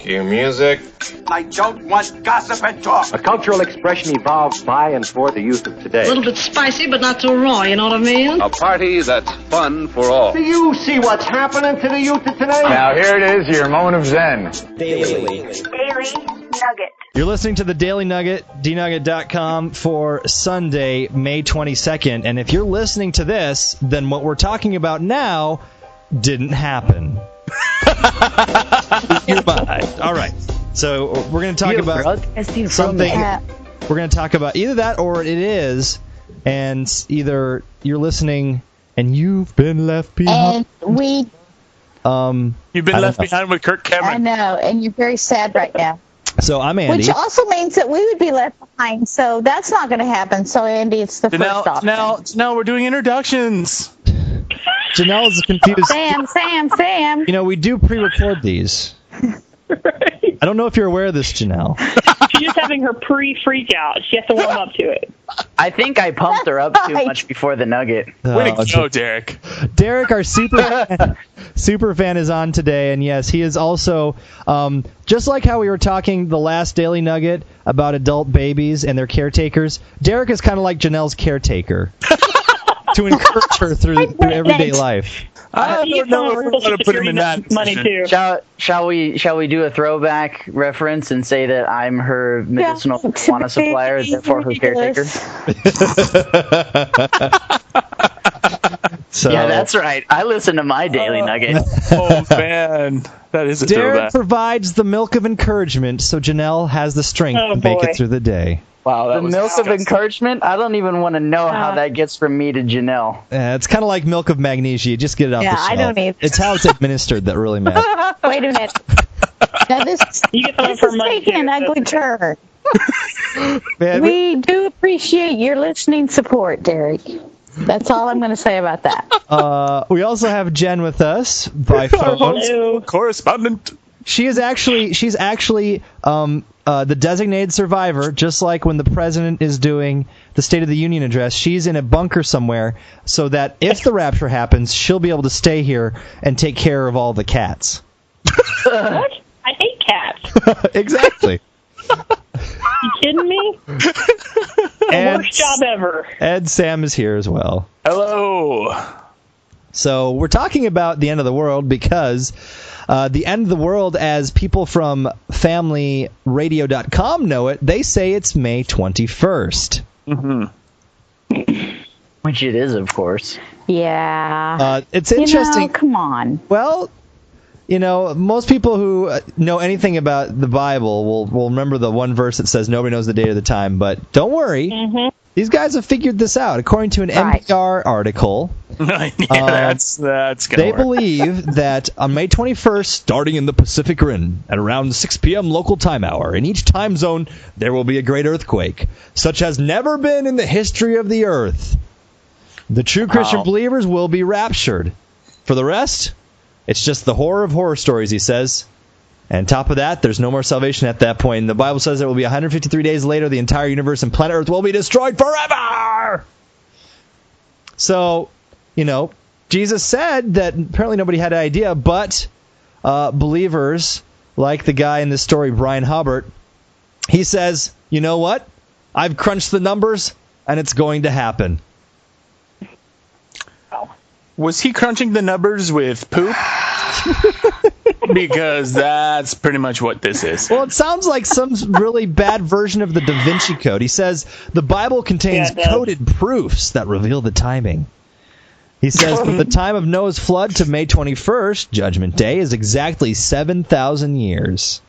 Cue music. I don't want gossip and talk. A cultural expression evolved by and for the youth of today. A little bit spicy, but not too raw, you know what I mean? A party that's fun for all. Do you see what's happening to the youth of today? Now here it is, your moment of Zen. Daily Nugget. You're listening to the Daily Nugget, dnugget.com, for Sunday, May 22nd. And if you're listening to this, then what we're talking about now didn't happen. All right. So we're going to talk about something. We're going to talk about either that or it is, and either you're listening and you've been left behind. And we... You've been left behind with Kirk Cameron. I know, and you're very sad right now. So I'm Andy. Which also means that we would be left behind, so that's not going to happen. So, Andy, it's the first option. Now we're doing introductions. Janelle is confused. Sam. You know, we do pre-record these. Right. I don't know if you're aware of this, Janelle. She's just having her pre-freak out. She has to warm up to it. I think I pumped her up too much before the Nugget. Way to go, Derek. Derek, our super fan is on today, and yes, he is also, just like how we were talking the last Daily Nugget about adult babies and their caretakers, Derek is kind of like Janelle's caretaker to encourage her through everyday life. I don't know if we're going to put him in that money too. Shall we do a throwback reference and say that I'm her medicinal marijuana supplier, therefore her caretaker? So, yeah, that's right. I listen to my Daily Nugget. Oh, man. That is a Derek throwback. provides the milk of encouragement, so Janelle has the strength to make it through the day. Wow, that the was milk disgusting. of encouragement? I don't even want to know how that gets from me to Janelle. It's kind of like milk of magnesia. You just get it off the shelf. I don't either. It's how it's administered that really matters. Wait a minute. Now, this is taking an ugly turn. Man, we do appreciate your listening support, Derek. That's all I'm going to say about that. We also have Jenn with us by phone. Hello. Correspondent. She's actually the designated survivor, just like when the president is doing the State of the Union address. She's in a bunker somewhere so that if the rapture happens, she'll be able to stay here and take care of all the cats. What? I hate cats. Exactly. You kidding me? Worst job ever. And Sam is here as well. Hello. So we're talking about the end of the world because the end of the world, as people from FamilyRadio.com know it, they say it's May 21st. Mm-hmm. Which it is, of course. Yeah. It's interesting. Come on. Well, you know, most people who know anything about the Bible will remember the one verse that says nobody knows the day or the time. But don't worry. Mm-hmm. These guys have figured this out. According to an NPR article, that's they believe that on May 21st, starting in the Pacific Rim at around 6 p.m. local time hour, in each time zone, there will be a great earthquake, such as never been in the history of the earth. The true Christian believers will be raptured. For the rest, it's just the horror of horror stories, he says. And on top of that, there's no more salvation at that point. And the Bible says it will be 153 days later, the entire universe and planet Earth will be destroyed forever! So, you know, Jesus said that apparently nobody had an idea, but believers, like the guy in this story, Brian Hubbard, he says, you know what? I've crunched the numbers, and it's going to happen. Was he crunching the numbers with poop? Because that's pretty much what this is. Well, it sounds like some really bad version of the Da Vinci Code. He says the Bible contains coded proofs that reveal the timing. He says from the time of Noah's flood to May 21st, Judgment Day, is exactly 7,000 years.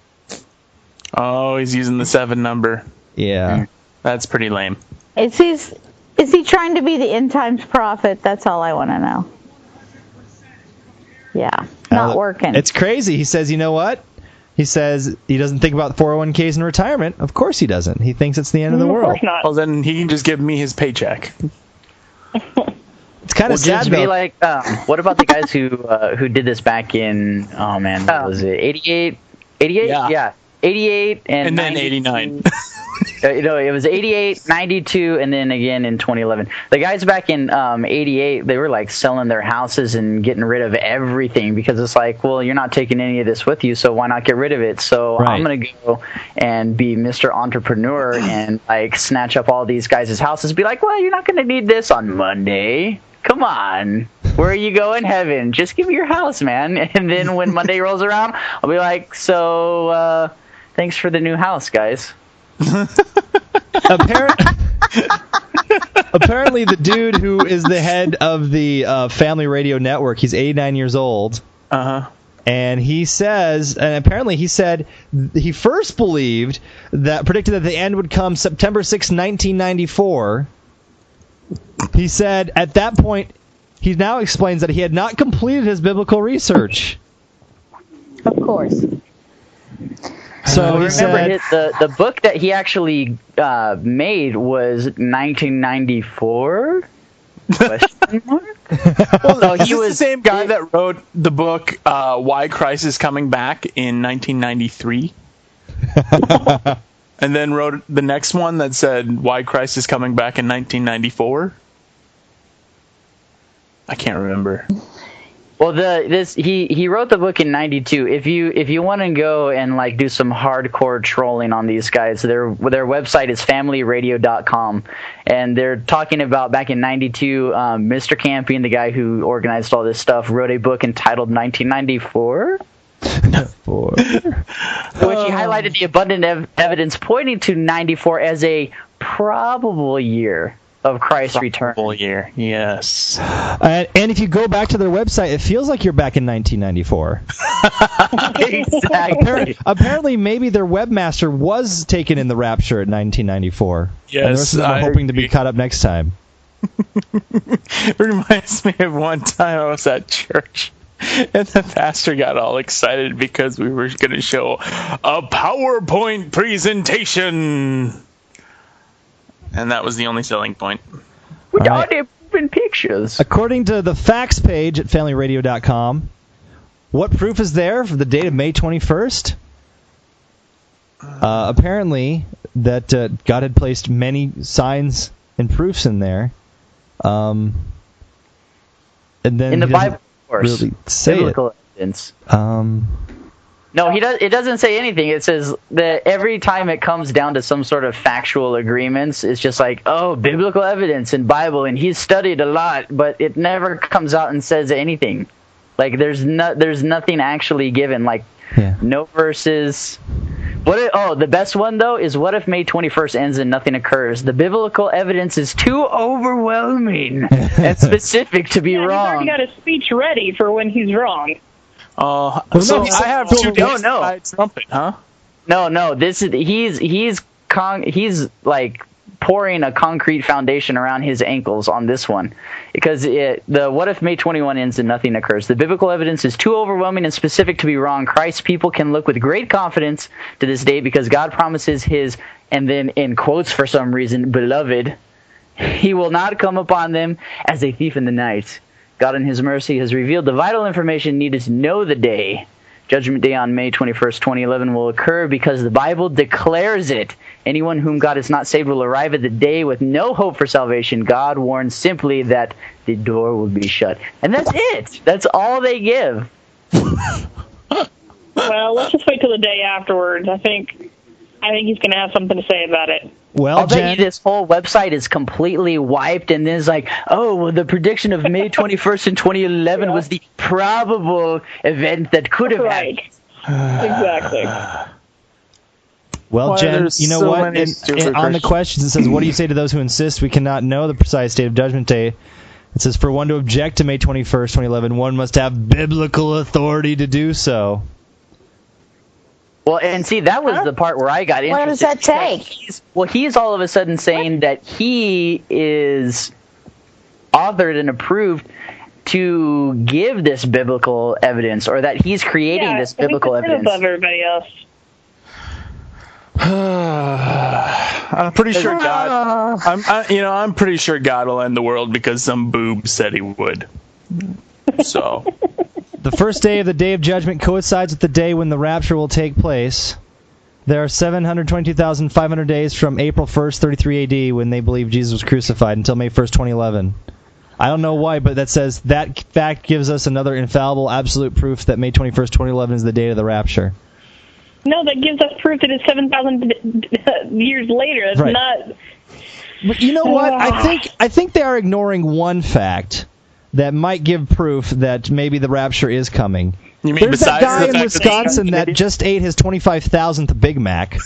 Oh, he's using the 7 number. Yeah. That's pretty lame. Is he trying to be the end times prophet? That's all I want to know. Yeah, not working. It's crazy. He says, you know what? He says he doesn't think about 401ks and retirement. Of course he doesn't. He thinks it's the end of the world. Of course not. Well, then he can just give me his paycheck. It's kind of sad, though. Be like, what about the guys who did this back in, what was it, 88? 88? Yeah. 88 and then 89. It was 88, 92, and then again in 2011. The guys back in 88, they were like selling their houses and getting rid of everything because it's like, well, you're not taking any of this with you, so why not get rid of it? So I'm going to go and be Mr. Entrepreneur and like snatch up all these guys' houses and be like, well, you're not going to need this on Monday. Come on. Where are you going, heaven? Just give me your house, man. And then when Monday rolls around, I'll be like, so thanks for the new house, guys. Apparently, the dude who is the head of the Family Radio Network, he's 89 years old. And he says, and apparently he said he first predicted that the end would come September 6, 1994. He said at that point, he now explains that he had not completed his biblical research. Of course. So he said, the book that he actually made was 1994? Question mark? Well, no, he was the same guy that wrote the book Why Christ is Coming Back in 1993. And then wrote the next one that said Why Christ is Coming Back in 1994. I can't remember. Well, he wrote the book in 92. If you want to go and like do some hardcore trolling on these guys, their website is familyradio.com, and they're talking about back in 92. Mr. Campion, the guy who organized all this stuff, wrote a book entitled 1994. Which he highlighted the abundant evidence pointing to 94 as a probable year of Christ's return. Probable year, yes. And if you go back to their website, it feels like you're back in 1994. Exactly. Apparently, maybe their webmaster was taken in the rapture in 1994. Yes, and the rest of them are hoping to be caught up next time. It reminds me of one time I was at church. And the pastor got all excited because we were going to show a PowerPoint presentation. And that was the only selling point. Without moving pictures. According to the facts page at familyradio.com, what proof is there for the date of May 21st? Apparently, that God had placed many signs and proofs in there. And then in the Bible, of course. Really say biblical evidence. No, it doesn't say anything. It says that every time it comes down to some sort of factual agreements, it's just like, oh, biblical evidence and Bible, and he's studied a lot, but it never comes out and says anything. Like there's nothing actually given. Like no verses. The best one though is what if May 21st ends and nothing occurs? The biblical evidence is too overwhelming and specific to be wrong. He's already got a speech ready for when he's wrong. I have two days by trumpet, huh? No. This is he's like pouring a concrete foundation around his ankles on this one because the what if May 21 ends and nothing occurs? The biblical evidence is too overwhelming and specific to be wrong. Christ's people can look with great confidence to this day because God promises his, and then in quotes for some reason, beloved, he will not come upon them as a thief in the night. God in his mercy has revealed the vital information needed to know the day. Judgment Day on May 21st, 2011 will occur because the Bible declares it. Anyone whom God has not saved will arrive at the day with no hope for salvation. God warns simply that the door will be shut. And that's it. That's all they give. Well, let's just wait till the day afterwards. I think he's going to have something to say about it. Well, I'll bet you this whole website is completely wiped, and then it's like, oh, well, the prediction of May 21st in 2011 was the probable event that could have happened. Exactly. Well, Jen, you know what? On the questions, it says, what do you say to those who insist we cannot know the precise date of Judgment Day? It says, for one to object to May 21st, 2011, one must have biblical authority to do so. Well, and see, that was the part where I got interested. What does that take? He's all of a sudden saying that he is authored and approved to give this biblical evidence, or that he's creating this biblical evidence. Above everybody else. I'm pretty sure God. I'm pretty sure God will end the world because some boob said he would. So. The first day of the Day of Judgment coincides with the day when the rapture will take place. There are 722,500 days from April 1st, 33 AD, when they believe Jesus was crucified, until May 1st, 2011. I don't know why, but that says that fact gives us another infallible, absolute proof that May 21st, 2011 is the date of the rapture. No, that gives us proof that it's 7,000 years later. That's Right. not... But you know what? I think they are ignoring one fact that might give proof that maybe the rapture is coming. You mean There's that besides guy the in fact Wisconsin that just ate his 25,000th Big Mac.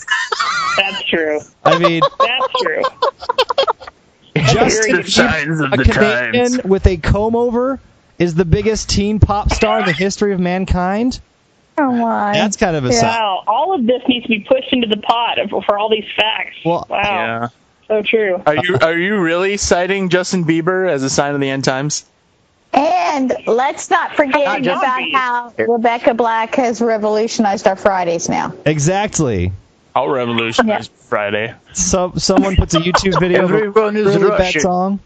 That's true. I mean, That's true. Justin the signs of a the Canadian times. with a comb-over is the biggest teen pop star in the history of mankind? Oh, my. That's kind of a sign. Wow, all of this needs to be pushed into the pot for all these facts. Well, wow, Yeah. so true. Are you really citing Justin Bieber as a sign of the end times? And let's not forget just about me. how Rebecca Black has revolutionized our Fridays now. Exactly. I'll revolutionize Friday. So someone puts a YouTube video of a Everyone is really bad Russian. song,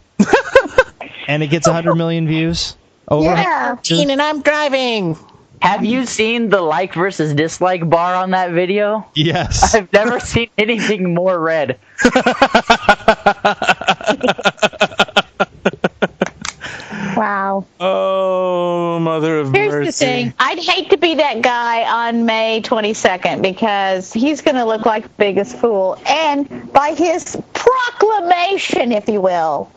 and it gets 100 million views. Over. Yeah. And I'm driving. Have you seen the like versus dislike bar on that video? Yes. I've never seen anything more red. Wow. Oh, mother of Here's mercy. the thing. I'd hate to be that guy on May 22nd because he's going to look like the biggest fool. And by his proclamation, if you will,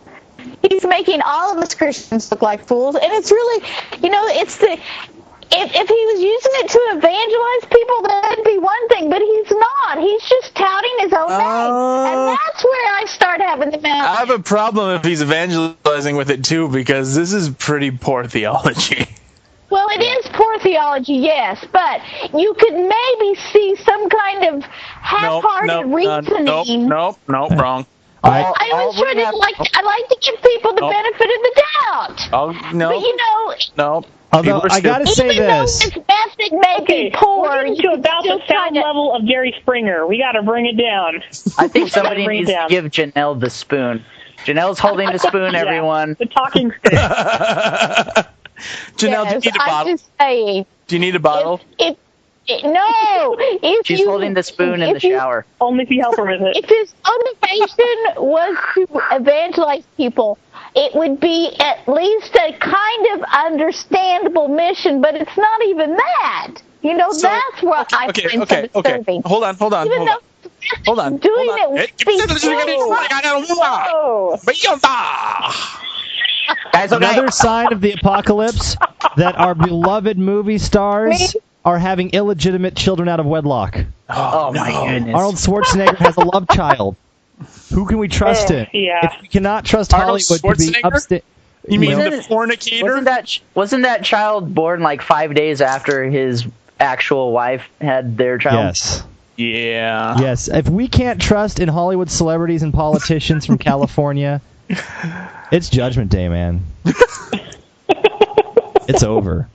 he's making all of us Christians look like fools. And it's really, it's the... If he was using it to evangelize people, that'd be one thing, but he's not. He's just touting his own name. And that's where I start having the I have a problem if he's evangelizing with it too, because this is pretty poor theology. Well, it is poor theology, yes, but you could maybe see some kind of half-hearted reasoning. Nope, wrong. I always try to I like to give people the benefit of the doubt. Oh, no. But no. Although I gotta say even this, though this method may be poor, We're getting to about the sound level of Jerry Springer. We got to bring it down. I think somebody Bring it needs to down. give Janelle the spoon. Janelle's holding the spoon, Yeah, everyone. the talking stick. Janelle, do you need a I'm bottle? just saying. Do you need a bottle? She's holding the spoon in the shower. Only if you help her with it. If his motivation was to evangelize people, it would be at least a kind of understandable mission, but it's not even that. That's what I find so disturbing. Hold on. Even though doing it would be another sign of the apocalypse that our beloved movie stars are having illegitimate children out of wedlock. Oh my goodness. Arnold Schwarzenegger has a love child. Who can we trust in? Yeah. If we cannot trust Arnold Hollywood to be Schwarzenegger? You mean the fornicator? Wasn't that child born like 5 days after his actual wife had their child? Yes. Yeah. Yes. If we can't trust in Hollywood celebrities and politicians from California, it's Judgment Day, man. It's over.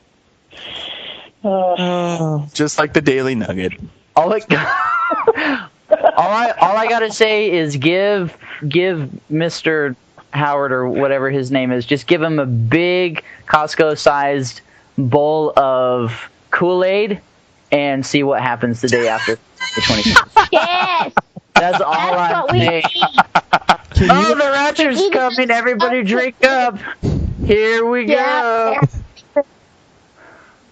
Just like the Daily Nugget. All I gotta say is give Mr. Howard or whatever his name is, just give him a big Costco-sized bowl of Kool-Aid and see what happens the day after the 25th. Yes. That's all I'm what we saying. need. Oh, the rapture's coming! Everybody drink up. Here we go.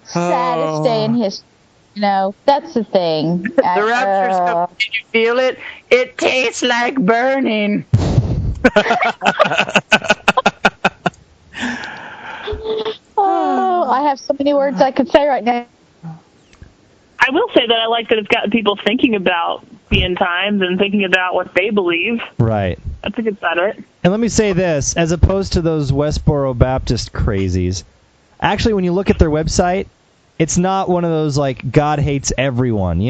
Saddest day in history. That's the thing. The rapture's coming. Did you feel it? It tastes like burning. Oh, I have so many words I could say right now. I will say that I like that it's got people thinking about the end times and thinking about what they believe. Right. That's a good side of it. And let me say this, as opposed to those Westboro Baptist crazies, actually when you look at their website, it's not one of those like God hates everyone,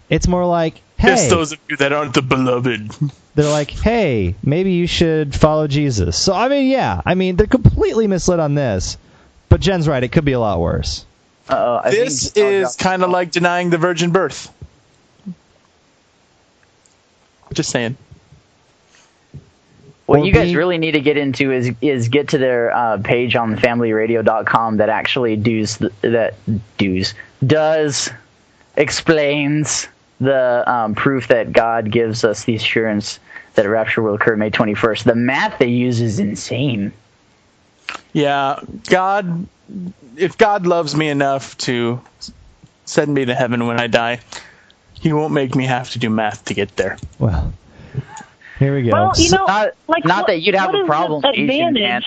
It's more like, hey. Just those of you that aren't the beloved. They're like, hey, maybe you should follow Jesus. So, they're completely misled on this. But Jen's right, it could be a lot worse. This is kind of like denying the virgin birth. Just saying. What you guys really need to get into is get to their page on familyradio.com that actually explains the proof that God gives us the assurance that a rapture will occur May 21st. The math they use is insane. Yeah, if God loves me enough to send me to heaven when I die, he won't make me have to do math to get there. Well, here we go. Well, Not that you'd have a problem, Asian man.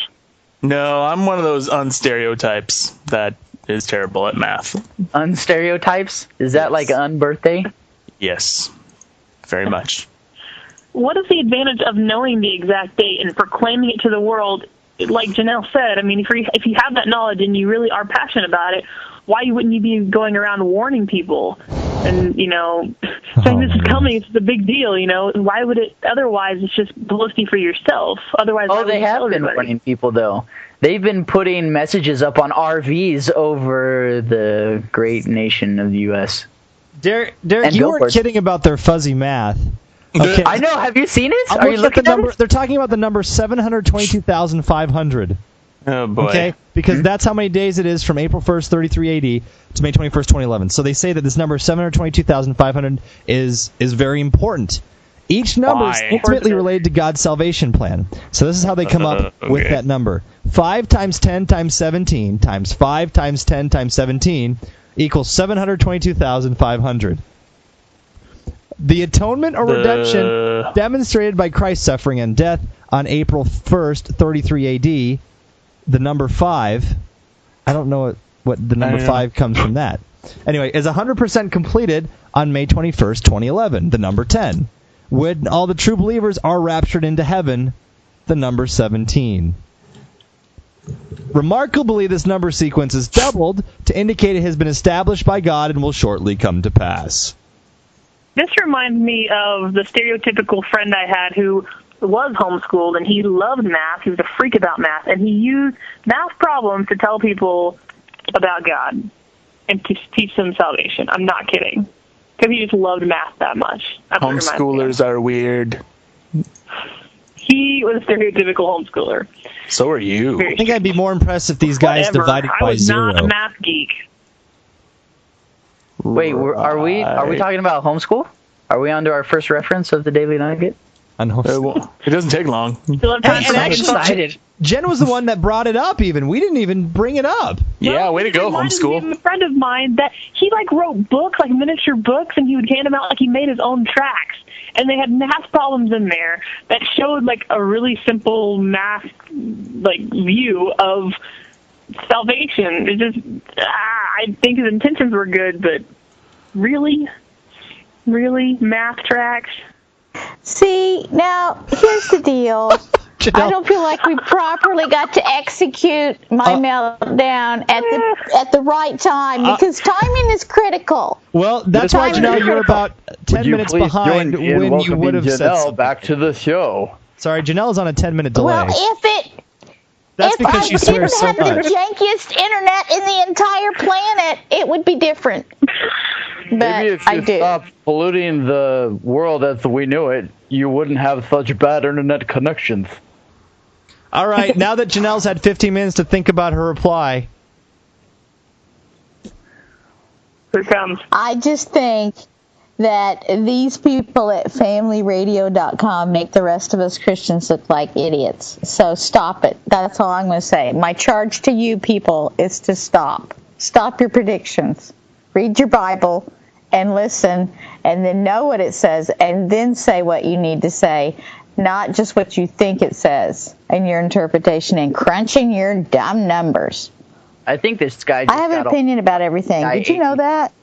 No, I'm one of those unstereotypes that is terrible at math. Unstereotypes? Is that like unbirthday? Yes, very much. What is the advantage of knowing the exact date and proclaiming it to the world? Like Janelle said, I mean, if you have that knowledge and you really are passionate about it, why wouldn't you be going around warning people and, saying this is coming, it's a big deal, Why would it, otherwise it's just publicity for yourself. Otherwise, they have been warning people, though. They've been putting messages up on RVs over the great nation of the U.S. Derek, you weren't kidding about their fuzzy math. Okay. I know. Have you seen it? Are you looking at it? They're talking about the number 722,500. Oh, boy. Okay, because that's how many days it is from April 1st, 33 AD to May 21st, 2011. So they say that this number 722,500 is very important. Each number is intimately related to God's salvation plan. So this is how they come up with that number. 5 times 10 times 17 times 5 times 10 times 17 equals 722,500. The atonement or redemption demonstrated by Christ's suffering and death on April 1st, 33 AD, the number 5, I don't know what the number 5 comes from that. Anyway, is 100% completed on May 21st, 2011, the number 10. When all the true believers are raptured into heaven, the number 17. Remarkably, this number sequence is doubled to indicate it has been established by God and will shortly come to pass. This reminds me of the stereotypical friend I had who was homeschooled, and he loved math. He was a freak about math, and he used math problems to tell people about God and to teach them salvation. I'm not kidding. Because he just loved math that much. Homeschoolers are weird. He was a stereotypical homeschooler. So are you. I think I'd be more impressed if these guys divided by 0. I was not a math geek. Wait, are we talking about homeschool? Are we on to our first reference of the Daily Nugget? It doesn't take long. And actually, Jen was the one that brought it up even. We didn't even bring it up. Yeah, way to go, homeschool. A friend of mine that he wrote books, miniature books, and he would hand them out like he made his own tracks. And they had math problems in there that showed a really simple math view of salvation. It just I think his intentions were good, but really math tracks. See, now here's the deal. I don't feel like we properly got to execute my meltdown at the right time because timing is critical. Well, that's why, Janelle, you're about 10 minutes behind when you would have said something. Back to the show. Sorry, Janelle's on a 10-minute delay. Well, That's because she swears so much. If I didn't have the jankiest internet in the entire planet, it would be different. But maybe if you stopped polluting the world as we knew it, you wouldn't have such bad internet connections. All right, now that Janelle's had 15 minutes to think about her reply. Here comes. I just think that these people at familyradio.com make the rest of us Christians look like idiots. So stop it. That's all I'm going to say. My charge to you people is to stop. Stop your predictions. Read your Bible and listen and then know what it says and then say what you need to say, not just what you think it says in your interpretation and crunching your dumb numbers. I think this guy I have an opinion about everything. Did you know that?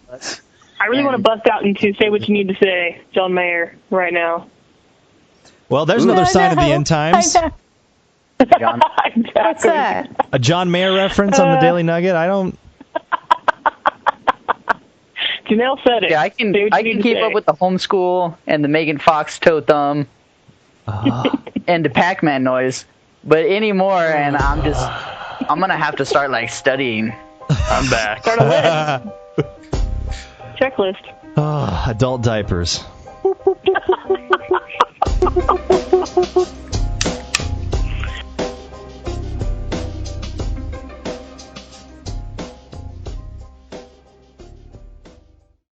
I really want to bust out into say what you need to say, John Mayer, right now. Well, there's another sign of the end times. John. What's that? A John Mayer reference on the Daily Nugget? I don't... Janelle said it. Yeah, I can keep up with the homeschool and the Megan Fox toe thumb and the Pac-Man noise, but anymore, and I'm gonna have to start studying. I'm back. Start a list. Checklist. Adult diapers.